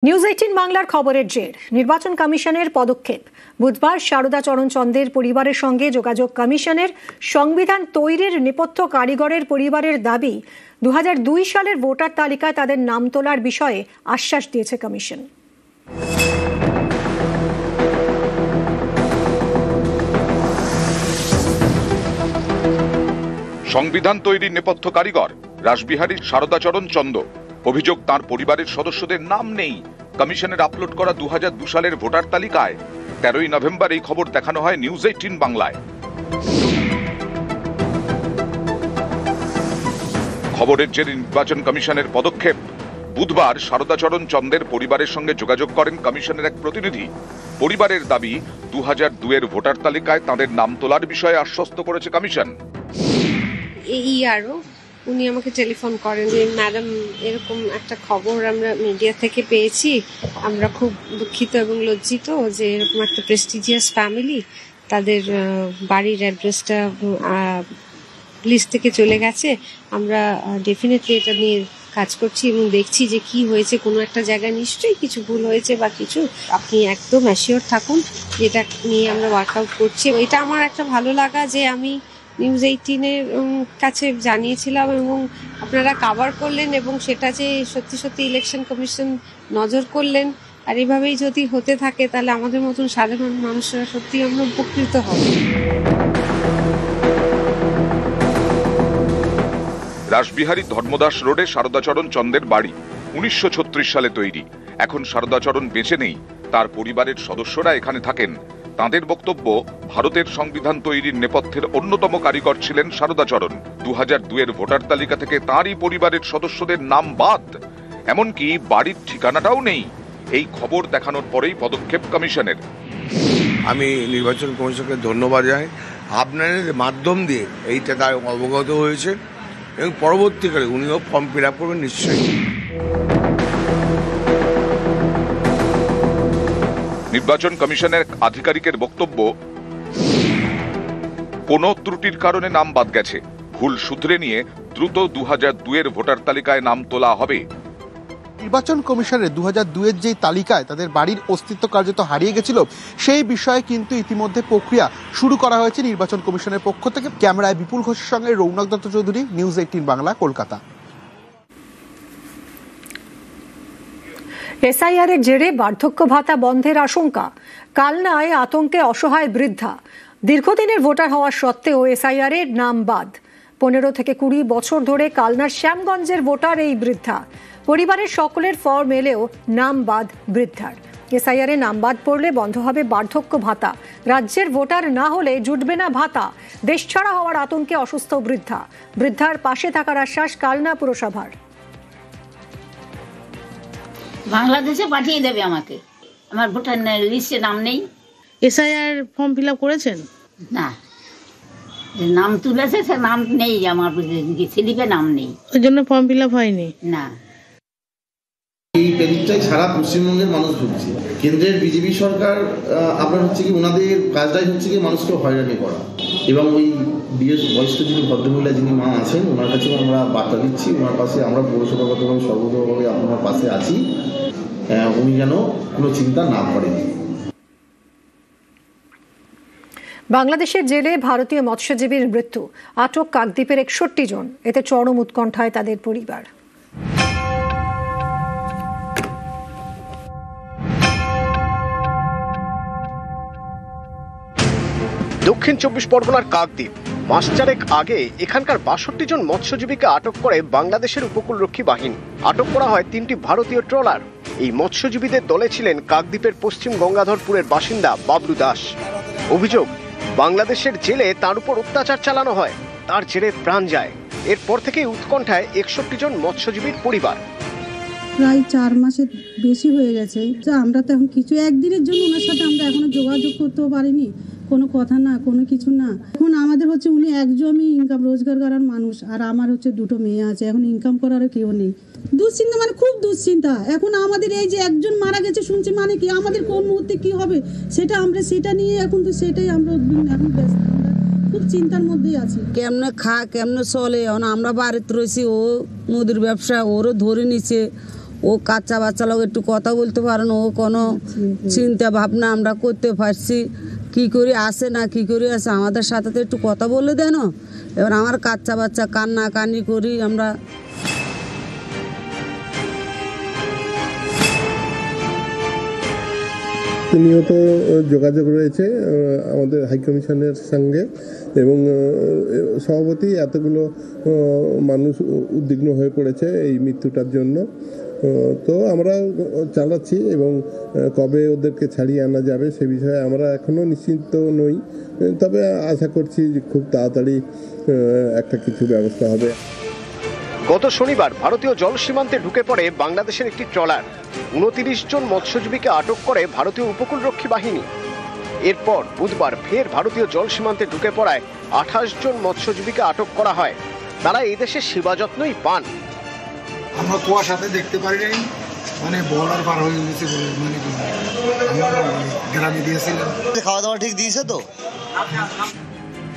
News 18 বাংলার খবরের জের নির্বাচন কমিশনের পদক্ষেপ। বুধবার সারদা চরণ চন্দের পরিবারের সঙ্গে যোগাযোগ কমিশনের। সংবিধান তৈরির নেপথ্য কারিগরের পরিবারের দাবি 2002 সালের ভোটার তালিকায় তাদের নাম তোলার বিষয়ে আশ্বাস দিয়েছে কমিশন। সংবিধান তৈরির নেপথ্য কারিগর রাসবিহারীর সারদা চরণ চন্দ। অভিযোগ, তার পরিবারের সদস্যদের নাম নেই কমিশনের আপলোড করা 2002 সালের ভোটার তালিকায়। 13ই নভেম্বর এই খবর দেখানো হয় নিউজ 18 বাংলায়। খবরের জেরে নির্বাচন কমিশনের পদক্ষেপ। বুধবার সারদা চরণ চন্দের পরিবারের সঙ্গে যোগাযোগ করেন কমিশনের এক প্রতিনিধি। পরিবারের দাবি 2002 এর ভোটার তালিকায় তাদের নাম তোলার বিষয়ে আশ্বস্ত করেছে কমিশন। উনি আমাকে টেলিফোন করেন যে ম্যাডাম, এরকম একটা খবর আমরা মিডিয়া থেকে পেয়েছি, আমরা খুব দুঃখিত এবং লজ্জিত যে এরকম একটা প্রেস্টিজিয়াস ফ্যামিলি তাদের বাড়ির অ্যাড্রেসটা লিস্ট থেকে চলে গেছে। আমরা ডেফিনেটলি এটা নিয়ে কাজ করছি এবং দেখছি যে কি হয়েছে, কোনো একটা জায়গায় নিশ্চয়ই কিছু ভুল হয়েছে বা কিছু। আপনি একদম অ্যাসিওর থাকুন, যেটা নিয়ে আমরা ওয়ার্কআউট করছি। এটা আমার একটা ভালো লাগা যে আমি নিউজ 18-এর কাছে জানিয়েছিলাম এবং আপনারা কভার করলেন এবং সেটা যে সত্যি সত্যি ইলেকশন কমিশন নজর করলেন। আর এভাবেই যদি হতে থাকে তাহলে আমাদের মতন সাধারণ মানুষরা সত্যি আমরা উপকৃত হব। রাসবিহারী ধর্মদাস রোডে সারদা চরণ চন্দের বাড়ি 1936 সালে তৈরি। এখন সারদা চরণ বেঁচে নেই, তার পরিবারের সদস্যরা এখানে থাকেন। তাঁদের বক্তব্য, ভারতের সংবিধান তৈরির নেপথ্যের অন্যতম কারিগর ছিলেন সারদা চরণ। 2002 এর ভোটার তালিকা থেকে তাঁরই পরিবারের সদস্যদের নাম বাদ, এমনকি বাড়ির ঠিকানাটাও নেই। এই খবর দেখানোর পরেই পদক্ষেপ কমিশনের। আমি নির্বাচন কমিশনকে ধন্যবাদ জানাই, আপনাদের মাধ্যম দিয়ে এইটা তার অবগত হয়েছে এবং পরবর্তীকালে উনিও ফর্ম ফিল আপ করবেন নিশ্চয়ই। নির্বাচন কমিশনের আধিকারিকের বক্তব্য, কোন ত্রুটির কারণে নাম বাদ গেছে, ভুল শুধরে নিয়ে দ্রুত 2002 এর ভোটার তালিকায় নাম তোলা হবে। নির্বাচন কমিশনের 2002 এর যে তালিকায় তাদের বাড়ির অস্তিত্ব কার্যত হারিয়ে গেছিল, সেই বিষয়ে কিন্তু ইতিমধ্যে প্রক্রিয়া শুরু করা হয়েছে নির্বাচন কমিশনের পক্ষ থেকে। ক্যামেরায় বিপুল ঘোষের সঙ্গে রৌনক দত্ত চৌধুরী, নিউজ 18 বাংলা, কলকাতা। এসআইআর এর জেরে বার্ধক্য ভাতা বন্ধের আশঙ্কা। কালনায় আতঙ্কে অসহায় বৃদ্ধা। দীর্ঘদিনের ভোটার হওয়া সত্ত্বেও এসআইআর এর নাম বাদ। 15 থেকে 20 বছর ধরে কালনার শ্যামগঞ্জের ভোটার এই বৃদ্ধা। পরিবারের সকলের ফর্ম এলেও নাম বাদ বৃদ্ধার। এসআইআর এ নাম বাদ পড়লে বন্ধ হবে বার্ধক্য ভাতা। রাজ্যের ভোটার না হলে জুটবে না ভাতা। দেশছাড়া হওয়ার আতঙ্কে অসুস্থ বৃদ্ধা। বৃদ্ধার পাশে থাকার আশ্বাস কালনা পুরসভার। বাংলাদেশে পাঠিয়ে দেবে আমাকে, আমার ভোটার লিস্টে নাম নেই। এসআইআর ফর্ম ফিল আপ করেছেন? না, নাম তুলেছে সে নাম নেই, আমার স্লিপে নাম নেই, ওই জন্য ফর্ম ফিল আপ হয়নি। না, এই পেরিকটাই সারা পশ্চিমবঙ্গের মানুষ ভুগছে। কেন্দ্রের বিজেপি সরকার আপনার হচ্ছে কি, ওনাদের কাজটাই হচ্ছে কি মানুষকে হয়রানি করা। এবং ওই বয়স্ক যিনি ভদ্রমহিলা, যিনি মা আছেন, ওনার কাছেও আমরা বার্তা দিচ্ছি, ওনার পাশে আমরা পৌরসভাগতভাবে সর্বতভাবে আপনার পাশে আছি। উনি যেন কোনো চিন্তা না করেন। বাংলাদেশের জেলে ভারতীয় মৎস্যজীবীর মৃত্যু। আটক কাকদ্বীপের 61 জন। এতে চরম উৎকণ্ঠায় তাদের পরিবার। দক্ষিণ 24 পরগনার কাকদ্বীপ। মাস চারেক আগে এখানকার 62 জন মৎস্যজীবীকে আটক করে বাংলাদেশের উপকূলরক্ষী বাহিনী। আটক করা হয় 3টি ভারতীয় ট্রলার। এই মৎস্যজীবীদের দলে ছিলেন কাকদ্বীপের পশ্চিম গঙ্গাধরপুরের বাসিন্দা বাবলু দাস। অভিযোগ, বাংলাদেশের জেলে তার উপর অত্যাচার চালানো হয়, তার জেরে প্রাণ যায়। এরপর থেকেই উৎকণ্ঠায় 61 জন মৎস্যজীবীর পরিবার। প্রায় 4 মাসের বেশি হয়ে গেছে। আমরা তো এখন কিছু একদিনের জন্য ওনার সাথে আমরা এখনো যোগাযোগ করতেও পারিনি, কোনো কথা না, কোনো কিছু না। এখন আমাদের হচ্ছে উনি একজনই ইনকাম রোজগার করার মানুষ, আর আমার হচ্ছে 2টো মেয়ে আছে, এখন ইনকাম করারও কেউ নেই। দুশ্চিন্তা, মানে খুব দুশ্চিন্তা। এখন আমাদের এই যে একজন মারা গেছে শুনছি, মানে কি আমাদের কোন মুহূর্তে কি হবে সেটা আমরা সেটা নিয়ে এখন তো সেটাই আমরা এখন ব্যস্ত। আমরা খুব চিন্তার মধ্যেই আছি, কেমনে কেমনে চলে। এখন আমরা বাড়িতে রয়েছি, ও নদীর ব্যবসা, ওরও ধরে নিচ্ছে, ও কাচ্চা বাচ্চা লোক একটু কথা বলতে পারে না, ও কোনো চিন্তা ভাবনা আমরা করতে পারছি কি করে আসে না কি করে আসে, আমাদের সাথে তো একটু কথা বলে দেন। এবার আমার কাচ্চা বাচ্চা কান্না কান্নি করি আমরা। নিয়ত যোগাযোগ রয়েছে আমাদের হাইকমিশনের সঙ্গে এবং সভাপতি এতগুলো মানুষ উদ্বিগ্ন হয়ে পড়েছে এই মৃত্যুটার জন্য। তো আমরা চালাচ্ছি এবং কবে ওদেরকে ছাড়িয়ে আনা যাবে সে বিষয়ে আমরা এখনও নিশ্চিন্ত নই, তবে আশা করছি যে খুব তাড়াতাড়ি একটা কিছু ব্যবস্থা হবে। গত শনিবার ভারতীয় জল সীমান্তে ঢুকে পড়ে বাংলাদেশের একটি ট্রলার। 29 জন মৎস্যজীবীকে আটক করে ভারতীয় উপকূলরক্ষী বাহিনী। এরপর বুধবার ফের ভারতীয় জল সীমান্তে ঢুকে পড়ায় 28 জন মৎস্যজীবীকে আটক করা হয়। তারা এই দেশের সেবা যত্নই পান। আমরা কুয়াশাতে দেখতে পারি নাই, মানে বর্ডার পার হয়ে গেছে বলে মানে গ্রামে দিয়েছিলাম। খাওয়া দাওয়া ঠিক দিয়েছে তো,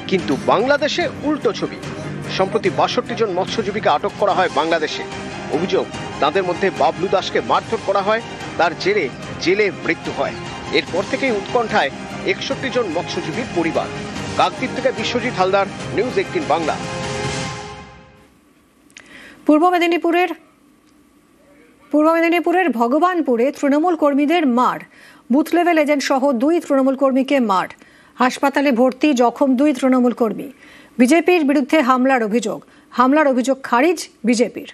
কিন্তু বাংলাদেশে উল্টো ছবি। সম্প্রতি 62 জন মৎস্যজীবীকে আটক করা হয় বাংলাদেশে। অভিযোগ, তাদের মধ্যে বাবলু দাসকে মারধর করা হয়, তার জেরে জেলে মৃত্যু হয়। এরপর থেকেই উৎকণ্ঠায় 61 জন মৎস্যজীবীর পরিবার। কাকদ্বীপ থেকে বিশ্বজিৎ হালদার, নিউজ 18 বাংলা। পূর্ব মেদিনীপুরের ভগবানপুরে তৃণমূল কর্মীদের মার, বুথ লেভেল এজেন্ট সহ 2 তৃণমূল কর্মীকে মার। হাসপাতালে ভর্তি জখম 2 তৃণমূল কর্মী। বিজেপির বিরুদ্ধে হামলার অভিযোগ খারিজ বিজেপির।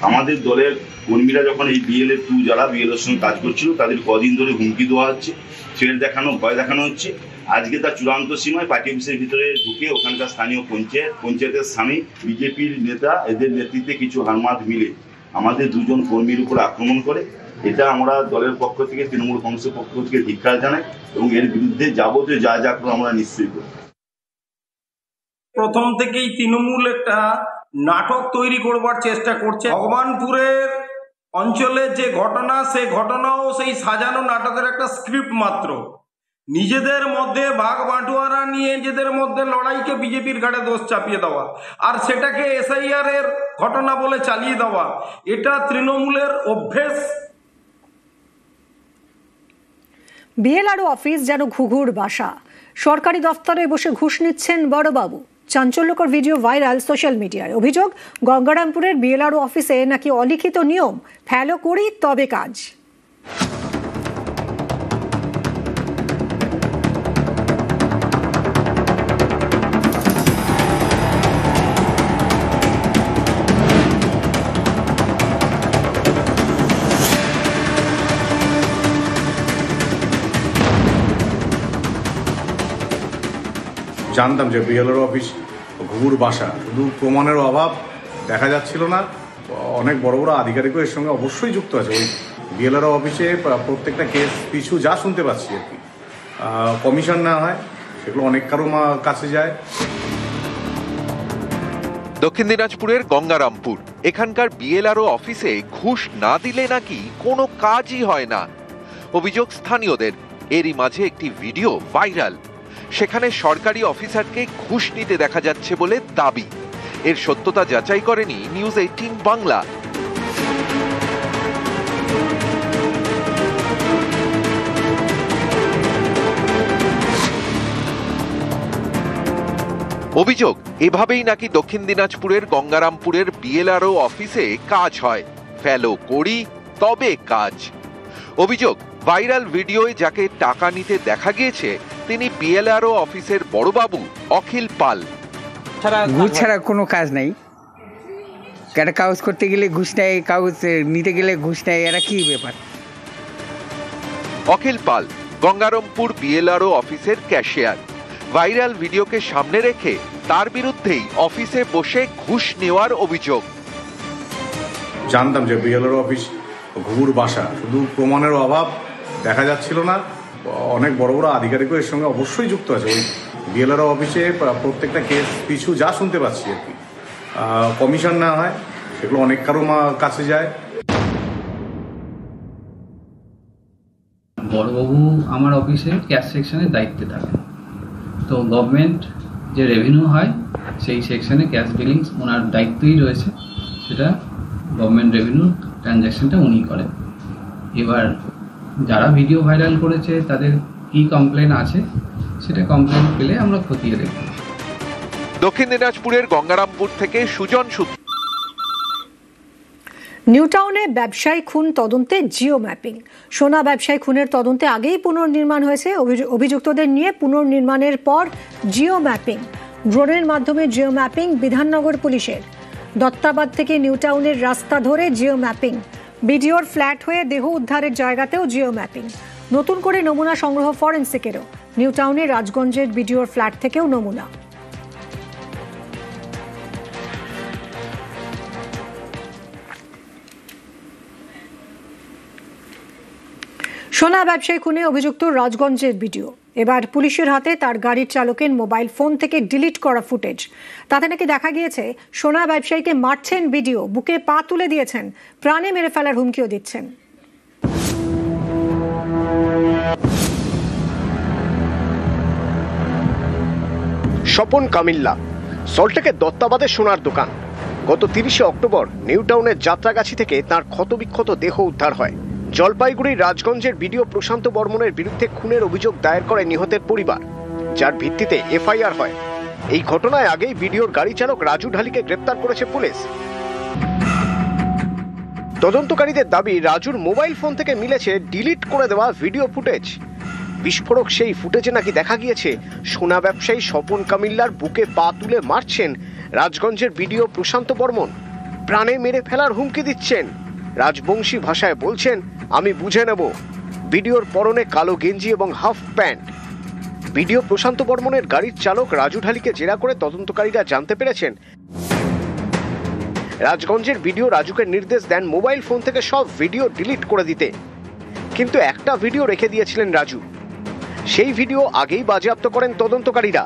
আমাদের দলের কর্মীরা যখন এই BLF-2 যারা BLF সঙ্গে কাজ করছিল তাদের কদিন ধরে হুমকি দেওয়া হচ্ছে, থ্রেট দেখানো, ভয় দেখানো হচ্ছে। আজকে তার চূড়ান্ত সীমায় পার্টি অফিসের ভিতরে ঢুকে ওখানকার স্থানীয় পঞ্চায়েতের স্বামী বিজেপির নেতা এদের নেতৃত্বে কিছু হারমাদ মিলে আমাদের 2 জন কর্মীর উপর আক্রমণ করে। এটা আমরা দলের পক্ষ থেকে, তৃণমূল কংগ্রেসের পক্ষ থেকে ধিক্কার জানাই এবং এর বিরুদ্ধে যাবতীয় যা করবো আমরা নিশ্চয়ই করব। প্রথম থেকেই তৃণমূল একটা নাটক তৈরি করবার চেষ্টা করছে। ভগবানপুরের অঞ্চলে যে ঘটনা, সেই ঘটনাও সেই সাজানো নাটকের একটা স্ক্রিপ্ট মাত্র। নিজেদের মধ্যে ভাগ বাঁটোয়ারা নিয়ে নিজেদের মধ্যে লড়াইকে বিজেপির ঘাড়ে দোষ চাপিয়ে দেওয়া আর সেটাকে SIR এর ঘটনা বলে চালিয়ে দেওয়া, এটা তৃণমূলের অভ্যেস। BLRO অফিস যেন ঘুঘুর বাসা। সরকারি দফতরে বসে ঘুষ নিচ্ছেন বড়বাবু। চাঞ্চল্যকর ভিডিও ভাইরাল সোশ্যাল মিডিয়ায়। অভিযোগ, গঙ্গারামপুরের BLRO অফিসে নাকি অলিখিত নিয়ম, ফলো করি তবে কাজ। জানতাম যে BLRO অফিস ঘুঘুর বাসা, শুধু প্রমাণের অভাব দেখা যাচ্ছিল না, অনেক বড় বড় আধিকারিকও এর সঙ্গে অবশ্যই যুক্ত আছে। ওই BLRO অফিসে প্রত্যেকটা কেস পিছু যা শুনতে পাচ্ছি আর কি, কমিশন না হয়, সেগুলো অনেক কারো কাছে যায়। দক্ষিণ দিনাজপুরের গঙ্গারামপুর, এখানকার BLRO অফিসে ঘুষ না দিলে নাকি কোনো কাজই হয় না। অভিযোগ স্থানীয়দের। এরই মাঝে একটি ভিডিও ভাইরাল। সেখানে সরকারি অফিসারকে ঘুষ নিতে দেখা যাচ্ছে বলে দাবি। এর সত্যতা যাচাই করেনি নিউজ 18 বাংলা। অভিযোগ, এভাবেই নাকি দক্ষিণ দিনাজপুরের গঙ্গারামপুরের BLRO অফিসে কাজ হয়। ফলো করি তবে কাজ। অভিযোগ, ভাইরাল ভিডিওয় যাকে টাকা নিতে দেখা গিয়েছে তিনি BLRO অফিসের বড়বাবু অখিল পাল। ঘুষ ছাড়া কোনো কাজ নাই। একটা কাগজ করতে গেলে ঘুষ নেয়, কাগজ নিতে গেলে ঘুষ নেয়, এরা কি ব্যাপার? অখিল পাল গঙ্গারামপুর BLRO অফিসের ক্যাশিয়ার। ভাইরাল ভিডিওকে সামনে রেখে তার বিরুদ্ধেই অফিসে বসে ঘুষ নেওয়ার অভিযোগ। জানতাম যে BLRO অফিস ঘুঘুর বাসা, শুধু প্রমাণের অভাব দেখা যাচ্ছিল না, অনেক বড় বড় আধিকারিকও এর সঙ্গে অবশ্যই যুক্ত আছে। ওই BLRO অফিসে প্রত্যেকটা কেস পিছু যা শুনতে পাচ্ছি আর কি, কমিশন না হয়, সেগুলো অনেক কারো কাছে যায়। বড়বাবু আমার অফিসে ক্যাশ সেকশনের দায়িত্বে থাকেন। তো গভর্নমেন্ট যে রেভিনিউ হয় সেই সেকশনে ক্যাশ বিলিংস ওনার দায়িত্বই রয়েছে, সেটা গভর্নমেন্ট রেভিনিউ ট্রানজ্যাকশনটা উনি করেন। এবার যারা ভিডিও ভাইরাল করেছে তাদের কি কমপ্লেন আছে সেটা কমপ্লেন পেলে আমরা খতিয়ে দেখব। দক্ষিণ দিনাজপুরের গঙ্গারামপুর থেকে সুজন সূত্র। নিউটাউনে ব্যবসায়ী খুন তদন্তে জিও ম্যাপিং। সোনা ব্যবসায়ী খুনের তদন্তে আগেই পুনর্নির্মাণ হয়েছে। অভিযুক্তদের নিয়ে পুনর্নির্মাণের পর জিও ম্যাপিং, ড্রোনের মাধ্যমে জিও ম্যাপিং বিধাননগর পুলিশের। দত্তাবাদ থেকে নিউটাউনের রাস্তা ধরে জিও ম্যাপিং, বিডিওর ফ্ল্যাট হয়ে দেহ উদ্ধারের জায়গাতেও জিও ম্যাপিং। নতুন করে নমুনা সংগ্রহ ফরেন্সিকেরও। নিউটাউনের রাজগঞ্জের বিডিওর ফ্ল্যাট থেকেও নমুনা। সোনা ব্যবসায়ী খুনে অভিযুক্ত রাজগঞ্জের ভিডিও। এবার পুলিশের হাতে তার গাড়ির চালকের মোবাইল ফোন থেকে ডিলিট করা ফুটেজ। তাতে নাকি দেখা গিয়েছে সোনা ব্যবসায়ীকে মারছেন ভিডিও, বুকে পা তুলে দিয়েছেন, প্রাণে মেরে ফেলার হুমকিও দিচ্ছেন। স্বপন কামিল্লা, সল্টলেকের দত্তাবাদের সোনার দোকান। গত 30শে অক্টোবর নিউটাউনের যাত্রাগাছি থেকে তার ক্ষতবিক্ষত দেহ উদ্ধার হয়। জলপাইগুড়ির রাজগঞ্জের বিডিও প্রশান্ত বর্মনের বিরুদ্ধে খুনের অভিযোগ দায়ের করে নিহতের পরিবার, যার ভিত্তিতে এফআইআর হয়। এই ঘটনায় আগেই বিডিওর গাড়ি চালক রাজু ঢালিকে গ্রেপ্তার করেছে পুলিশ। তদন্তকারীদের দাবি রাজুর মোবাইল ফোন থেকে মিলেছে ডিলিট করে দেওয়া ভিডিও ফুটেজ। বিস্ফোরক সেই ফুটেজে নাকি দেখা গিয়েছে সোনা ব্যবসায়ী স্বপন কামিল্লার বুকে পা তুলে মারছেন রাজগঞ্জের বিডিও প্রশান্ত বর্মন, প্রাণে মেরে ফেলার হুমকি দিচ্ছেন। রাজবংশী ভাষায় বলছেন, আমি বুঝে নেব। ভিডিওর পরনে কালো গেঞ্জি এবং হাফ প্যান্ট। ভিডিও প্রশান্ত বর্মনের গাড়ির চালক রাজু ঢালিকে জেরা করে তদন্তকারীরা জানতে পেরেছেন রাজগঞ্জের ভিডিও রাজুকে নির্দেশ দেন মোবাইল ফোন থেকে সব ভিডিও ডিলিট করে দিতে, কিন্তু একটা ভিডিও রেখে দিয়েছিলেন রাজু। সেই ভিডিও আগেই বাজেয়াপ্ত করেন তদন্তকারীরা।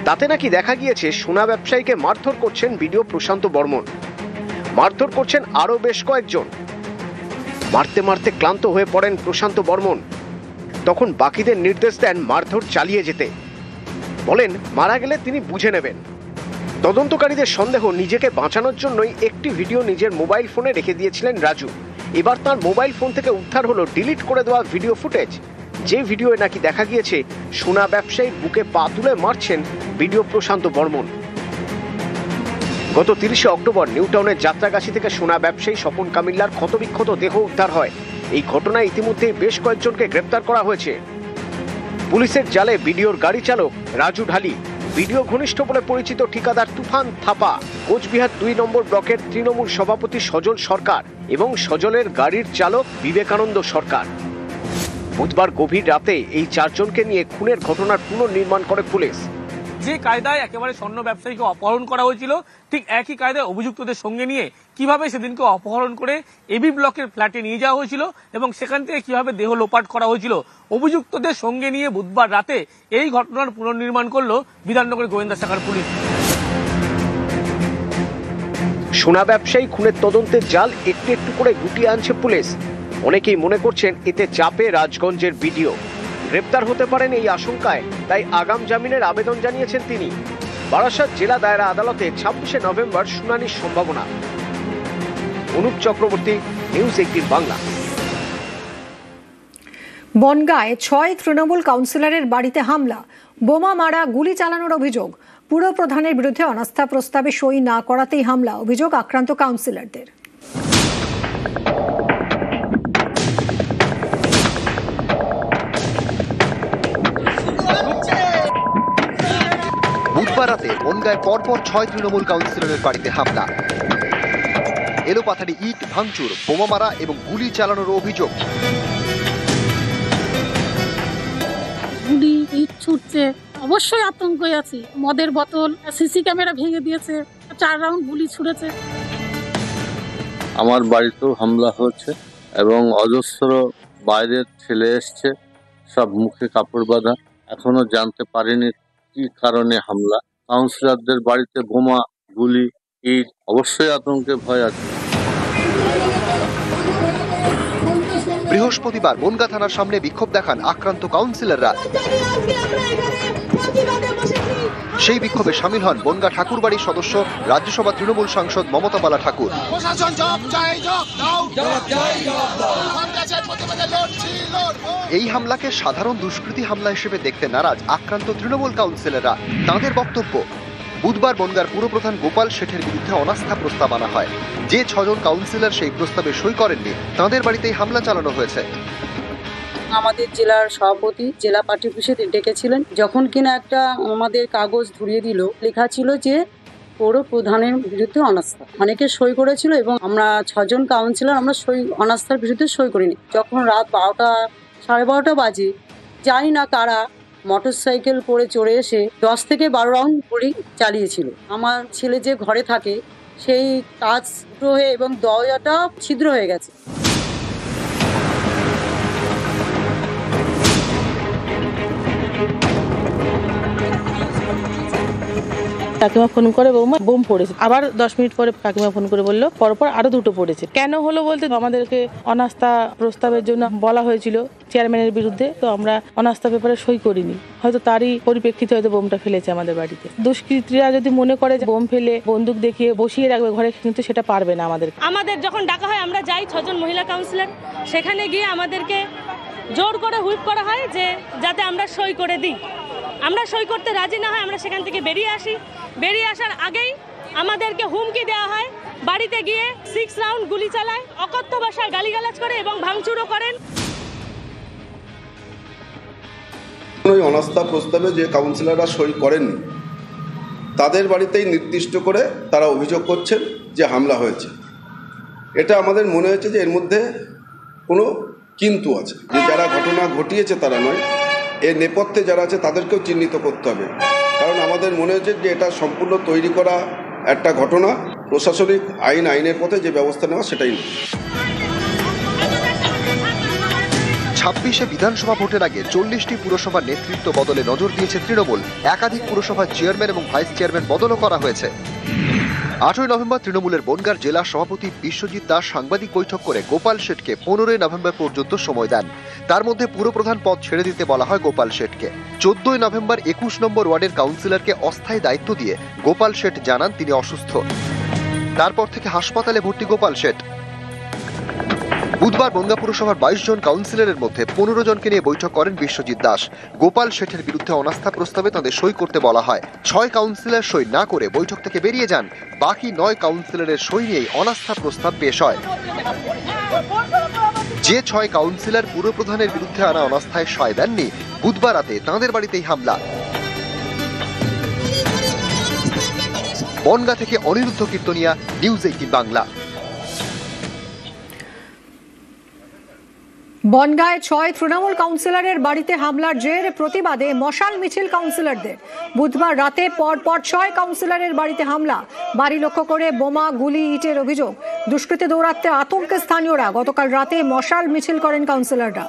তাতে নাকি দেখা গিয়েছে সোনা ব্যবসায়ীকে মারধর করছেন ভিডিও প্রশান্ত বর্মন, মারধর করছেন আরো বেশ কয়েকজন। মারতে মারতে ক্লান্ত হয়ে পড়েন প্রশান্ত বর্মন। তখন বাকিদের নির্দেশ দেন মারধর চালিয়ে যেতে, বলেন মারা গেলে তিনি বুঝে নেবেন। তদন্তকারীদের সন্দেহ নিজেকে বাঁচানোর জন্যই একটি ভিডিও নিজের মোবাইল ফোনে রেখে দিয়েছিলেন রাজু। এবার তার মোবাইল ফোন থেকে উদ্ধার হলো ডিলিট করে দেওয়া ভিডিও ফুটেজ, যে ভিডিওয়ে নাকি দেখা গিয়েছে সোনা ব্যবসায়ীর বুকে পা তুলে মারছেন ভিডিও প্রশান্ত বর্মন। গত 30শে অক্টোবর নিউটাউনের যাত্রাগাছি থেকে সোনা ব্যবসায়ী স্বপন কামিল্লার ক্ষতবিক্ষত দেহ উদ্ধার হয়। এই ঘটনায় ইতিমধ্যে বেশ কয়েকজনকে গ্রেপ্তার করা হয়েছে। পুলিশের জালে ভিডিওর গাড়ি চালক রাজু ঢালি, ভিডিও ঘনিষ্ঠ বলে পরিচিত ঠিকাদার তুফান থাপা, কোচবিহার 2 নম্বর ব্লকের তৃণমূল সভাপতি সজল সরকার এবং সজলের গাড়ির চালক বিবেকানন্দ সরকার। বুধবার গভীর রাতে এই 4 জনকে নিয়ে খুনের ঘটনার পুনর্নির্মাণ করে পুলিশ। যে কায়দায় একেবারে স্বর্ণ ব্যবসায়ীকে অপহরণ করা হয়েছিল, ঠিক একই কায়দায় অভিযুক্তদের সঙ্গে নিয়ে কিভাবে সেদিনকে অপহরণ করে এবি ব্লকের ফ্ল্যাটে নিয়ে যাওয়া হয়েছিল এবং সেখান থেকে কিভাবে দেহ লোপাট করা হয়েছিল, অভিযুক্তদের সঙ্গে নিয়ে বুধবার রাতে এই ঘটনার পুনর্নির্মাণ করলো বিধাননগর গোয়েন্দা শাখার পুলিশ। সোনা ব্যবসায়ী খুনের তদন্তের জাল একটু একটু করে গুটিয়ে আনছে পুলিশ। অনেকেই মনে করছেন এতে চাপে রাজগঞ্জের ভিডিও গ্রেপ্তার হতে পারেন এই আশঙ্কায়, তাই আগাম জামিনের আবেদন জানিয়েছেন তিনি। বারাসাত জেলা দায়রা আদালতে 26শে নভেম্বর শুনানির সম্ভাবনা। অনুপ চক্রবর্তী, নিউজ 18 বাংলা। বনগাঁয় 6 তৃণমূল কাউন্সিলরের বাড়িতে হামলা, বোমা মারা, গুলি চালানোর অভিযোগ। পুর প্রধানের বিরুদ্ধে অনাস্থা প্রস্তাবে সই না করাতেই হামলা, অভিযোগ আক্রান্ত কাউন্সিলরদের। বুধবার রাতে বনগাঁয় পরপর 6 তৃণমূল কাউন্সিলরের বাড়িতে হামলা, এলোপাথারি ইট ভাঙচুর, বোমা মারা এবং গুলি চালানোর অভিযোগ। গুলি ইট ছুটছে, অবশ্যই আতঙ্কে আছি। মদের বোতল, সিসি ক্যামেরা ভেঙে দিয়েছে, 4 রাউন্ড গুলি ছুড়েছে। আমার বাড়িতেও হামলা হচ্ছে এবং অজস্র বাইরের ছেলে এসছে, সব মুখে কাপড় বাঁধা। এখনো জানতে পারিনি কি কারণে হামলা। কাউন্সিলরদের বাড়িতে বোমা, গুলি, ইট, অবশ্যই আতঙ্কে ভয় আছে। বৃহস্পতিবার বনগাঁ থানার সামনে বিক্ষোভ দেখান আক্রান্ত কাউন্সিলররা। সেই বিক্ষোভে সামিল হন বনগাঁ ঠাকুরবাড়ির সদস্য রাজ্যসভা তৃণমূল সাংসদ মমতা বালা ঠাকুর। এই হামলাকে সাধারণ দুষ্কৃতী হামলা হিসেবে দেখতে নারাজ আক্রান্ত তৃণমূল কাউন্সিলররা। তাঁদের বক্তব্য, বুধবার বনগাঁর পুরপ্রধান গোপাল শেঠের বিরুদ্ধে অনাস্থা প্রস্তাব আনা হয়। যে 6 জন কাউন্সিলর সেই প্রস্তাবে সই করেননি তাঁদের বাড়িতেই হামলা চালানো হয়েছে। আমাদের জেলার সভাপতি জেলা পার্টি অফিসে ডেকেছিলেন, যখন কিনা একটা আমাদের কাগজ ধরিয়ে দিল, লেখা ছিল যে পৌর প্রধানের বিরুদ্ধে অনাস্থা। অনেকে সই করেছিল এবং আমরা 6 জন কাউন্সিলর আমরা অনাস্থার বিরুদ্ধে সই করিনি। যখন রাত 12টা 12:30 বাজে, জানি না কারা মোটরসাইকেল করে চড়ে এসে 10 থেকে 12 রাউন্ড গুলি চালিয়েছিল। আমার ছেলে যে ঘরে থাকে সেই কাঁচ ফুটো হয়ে এবং দরজাটা ছিদ্র হয়ে গেছে। কাকিমা ফোন করে বৌমা বোম পড়েছে, আবার 10 মিনিট পরে কাকিমা ফোন করে বললো পরপর আরো 2টো পড়েছে। কেন হলো বলতে আমাদেরকে অনাস্থা প্রস্তাবের জন্য বলা হয়েছিল চেয়ারম্যানের বিরুদ্ধে, তো আমরা অনাস্থা পেপারে সই করিনি। হয়তো তারই পরিপ্রেক্ষিতে হয়তো বোমটা ফেলেছে আমাদের বাড়িতে। দুষ্কৃতীরা যদি মনে করে যে বোম ফেলে বন্দুক দেখিয়ে বসিয়ে রাখবে ঘরে, কিন্তু সেটা পারবে না। আমাদের যখন ডাকা হয় আমরা যাই 6 জন মহিলা কাউন্সিলর, সেখানে গিয়ে আমাদেরকে জোর করে হুইপ করা হয় যে যাতে আমরা সই করে দিই। আমরা সই করতে রাজি না হয় আমরা সেখান থেকে বেরিয়ে আসি। বেরিয়ে আসার আগেই আমাদেরকে হুমকি দেওয়া হয়, বাড়িতে গিয়ে 6 রাউন্ড গুলি চালায়, অকথ্য ভাষায় গালিগালাজ করে এবং ভাঙচুরও করেন। ওই অনাস্থা প্রস্তাবে যে কাউন্সিলররা সই করেননি তাদের বাড়িতেই নির্দিষ্ট করে তারা অভিযোগ করছেন যে হামলা হয়েছে। এটা আমাদের মনে হয়েছে যে এর মধ্যে কোনো কিন্তু আছে, যে যারা ঘটনা ঘটিয়েছে তারা নয়, এর নেপথ্যে যারা আছে তাদেরকেও চিহ্নিত করতে হবে। কারণ আমাদের মনে হচ্ছে যে এটা সম্পূর্ণ তৈরি করা একটা ঘটনা। প্রশাসনিক আইনের পথে যে ব্যবস্থা নেওয়া সেটাই নয়। 26শে বিধানসভা ভোটের আগে 40টি পুরসভার নেতৃত্ব বদলে নজর দিয়েছে তৃণমূল। একাধিক পুরসভার চেয়ারম্যান এবং ভাইস চেয়ারম্যান বদলও করা হয়েছে। 8ই নভেম্বর তৃণমূলের বনগাঁর জেলা সভাপতি বিশ্বজিৎ দাস সাংবাদিক বৈঠক করে গোপাল শেঠকে 15ই নভেম্বর পর্যন্ত সময় দেন। তার মধ্যে পুরপ্রধান পদ ছেড়ে দিতে বলা হয় গোপাল শেঠকে। 14ই নভেম্বর 21 নম্বর ওয়ার্ডের কাউন্সিলরকে অস্থায়ী দায়িত্ব দিয়ে গোপাল শেঠ জানান তিনি অসুস্থ। তারপর থেকে হাসপাতালে ভর্তি গোপাল শেঠ। বুধবার বনগাঁ পুরসভার 22 জন কাউন্সিলরের মধ্যে 15 জনকে নিয়ে বৈঠক করেন বিশ্বজিৎ দাস। গোপাল শেঠের বিরুদ্ধে অনাস্থা প্রস্তাবে তাদের সই করতে বলা হয়। 6 কাউন্সিলর সই না করে বৈঠক থেকে বেরিয়ে যান। বাকি 9 কাউন্সিলরের সই নিয়েই অনাস্থা প্রস্তাব পেশ হয়। যে 6 কাউন্সিলর পুরপ্রধানের বিরুদ্ধে আনা অনাস্থায় সই দেননি, বুধবার রাতে তাঁদের বাড়িতেই হামলা। বনগাঁ থেকে অনিরুদ্ধ কীর্তনিয়া, নিউজ 18 বাংলা। বনগাঁয় 6 তৃণমূল কাউন্সিলরের বাড়িতে হামলার জের প্রতিবাদে মশাল মিছিল কাউন্সিলরদের। বুধবার রাতে পরপর 6 কাউন্সিলরের বাড়িতে হামলা, বাড়ি লক্ষ্য করে বোমা, গুলি, ইটের অভিযোগ। দুষ্কৃতী দৌরাত্মে আতঙ্কে স্থানীয়রা। গতকাল রাতে মশাল মিছিল করেন কাউন্সিলররা।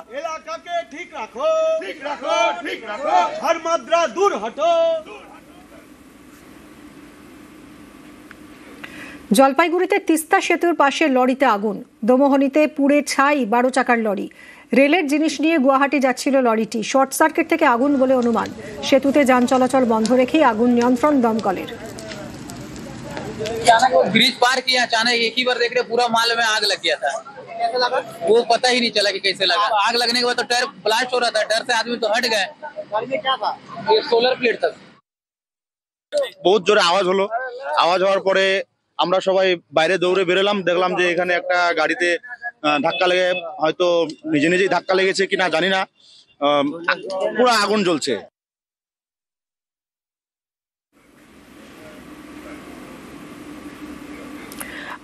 জলপাইগুড়িতে তিস্তা সেতুর পাশে লরিতে আগুন, দমোহনীতে পুড়ে ছাই 12 চাকার লরি। রেলের জিনিস নিয়ে গুয়াহাটি যাচ্ছিল লরিটি। শর্ট সার্কিট থেকে আগুন বলে অনুমান। সেতুতে যান চলাচল বন্ধ রেখেই আগুন নিয়ন্ত্রণ দমকলের। ब्रिज पार किया, अचानक एक ही बार देख रहे पूरा माल में आग लग गया था। वो पता ही नहीं चला कि कैसे लगा। आग लगने के बाद तो टायर ब्लास्ट हो रहा था, डर से आदमी तो हट गए। क्या था? ये सोलर प्लेट था। बहुत জোরে আওয়াজ হলো। আওয়াজ হওয়ার পরে আমরা সবাই বাইরে দৌড়ে বেরোলাম, দেখলাম যে এখানে একটা গাড়িতে ধাক্কা লেগে, হয়তো নিজে নিজেই ধাক্কা লেগেছে কিনা জানি না, পুরো আগুন জ্বলছে।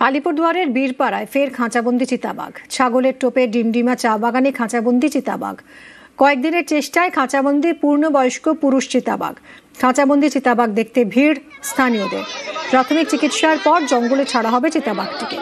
আলিপুরদুয়ারের বীরপাড়ায় ফের খাঁচাবন্দি চিতাবাঘ। ছাগলের টোপে ডিমডিমা চা বাগানে খাঁচাবন্দি চিতাবাঘ। কয়েকদিনের চেষ্টায় খাঁচাবন্দি পূর্ণবয়স্ক পুরুষ চিতাবাঘ। খাঁচাবন্দি চিতাবাঘ দেখতে ভিড় স্থানীয়দের। প্রাথমিক চিকিৎসার পর জঙ্গলে ছাড়া হবে চিতাবাঘটিকে।